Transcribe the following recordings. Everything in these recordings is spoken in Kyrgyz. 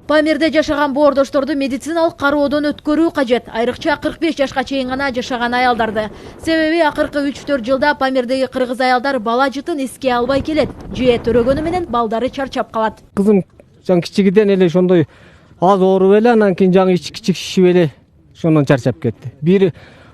Памирде жашаган боордошторду медициналык кароодон өткөрүү кажет. Айрыкча 45 жашка чейин гана жашаган аялдарды. Себеби акыркы 3-4 жылда Памирдеги кыргыз аялдар бала жытын эске албай келет. Же төрөгөнү менен балдары чарчап калат. Кызым жан кичигиден эле ошондой аз ооруп эле, анан кийин жаңы ички шишип эле ошондон чарчап кетти. Бир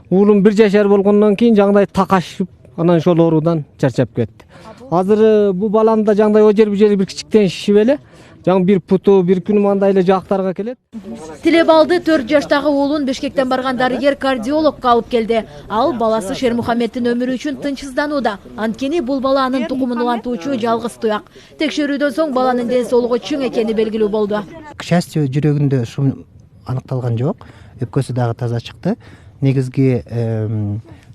уулум 1 жашар болгондон кийин жаңдай такашып, анан ошол оорудан чарчап кетти. Азыр бул балам да жаңдай о жер бу жери бир кичиктен шишип эле, жаңы бир путу бир күнү мындай эле жактарга келет. Тилебалды 4 жаштагы уулун Бишкектен барган дарыгер кардиологко алып келди. Ал баласы Шермухаммеддин өмүрү үчүн тынчсызданууда. Анткени бул бала анын тукумун улантуучу жалгыз туяк. Текшерүүдөн соң баланын ден соолугу чың экени белгилүү болду. К счастью, жүрөгүндө шум аныкталган жок. Өпкөсү дагы таза чыкты. Негизги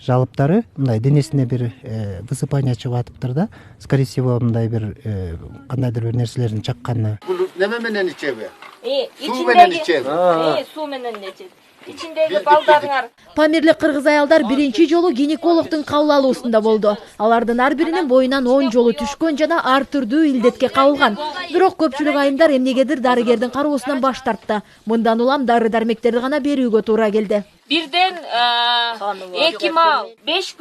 жалыптары мындай денесине бир высыпание чыгып атыптыр да. Скорее всего, мындай бир кандайдыр бир нерселердин чакканы. Бул неме менен ичеби? Суу менен ичеби. Суу менен ичет. İçindeki baldarlar. Памирлик кыргыз аялдар биринчи жолу гинекологдун кабыл алуусунда болду. Алардын ар биринин боюнан 10 жолу түшкөн жана ар түрдүү илдетке кабылган. Бирок көпчүлүк айымдар эмнегедир дарыгердин кароосунан баш тартты. Мындан улам дары дармектерди гана берүүгө туура келди. Birden 2 mal 5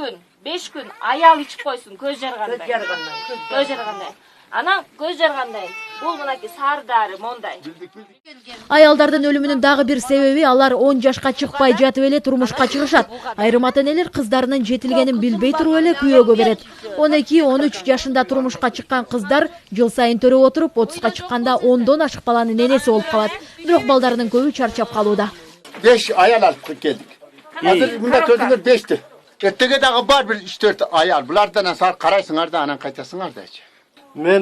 gün ayal içip koysun göz jarganda. Göz jarganda. Ana göz jargандай. Бул мынакей сары дары мондай. Аялдардын өлүмүнүн дагы бир себеби алар 10 жашка чыкпай жатып эле турмушка чыгышат. Айрым ата-энелер кыздарынын жетилгенин билбей туруп эле күйөөгө берет. 12-13 жашында турмушка чыккан кыздар жыл сайын төрөп отуруп 30ка чыкканда 10дон ашык баланын энеси болуп калат. Бирок балдарынын көбү чарчап калууда. 5 ayal alıp geldik. Hazır bunda gözünür 5'ti. Öteki dağı var bir 3-4 ayal. Bulardan sonra karaysınlar da anan kaçasınlar da hiç. Men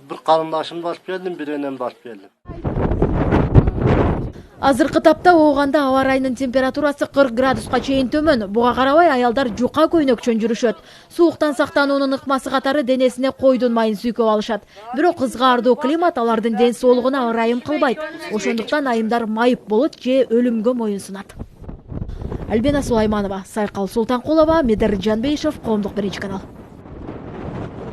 bir karındaşımı basıp geldim, bir enem basıp geldim. Азыркы тапта ооганда аба ырайынын температурасы 40 градуска чейин төмөн. Буга карабай аялдар жука көйнөкчөн жүрүшөт. Сууктан сактануунун ыкмасы катары денесине койдун майын сүйкөп алышат. Бирок кызга ардуу климат алардын ден соолугуна ырайым кылбайт. Ошондуктан айымдар майып болот же өлүмгө моюн сунат. Альбина Сулайманова, Сайкал Султанкулова, Медер Жанбейшев, Коомдук 1 канал.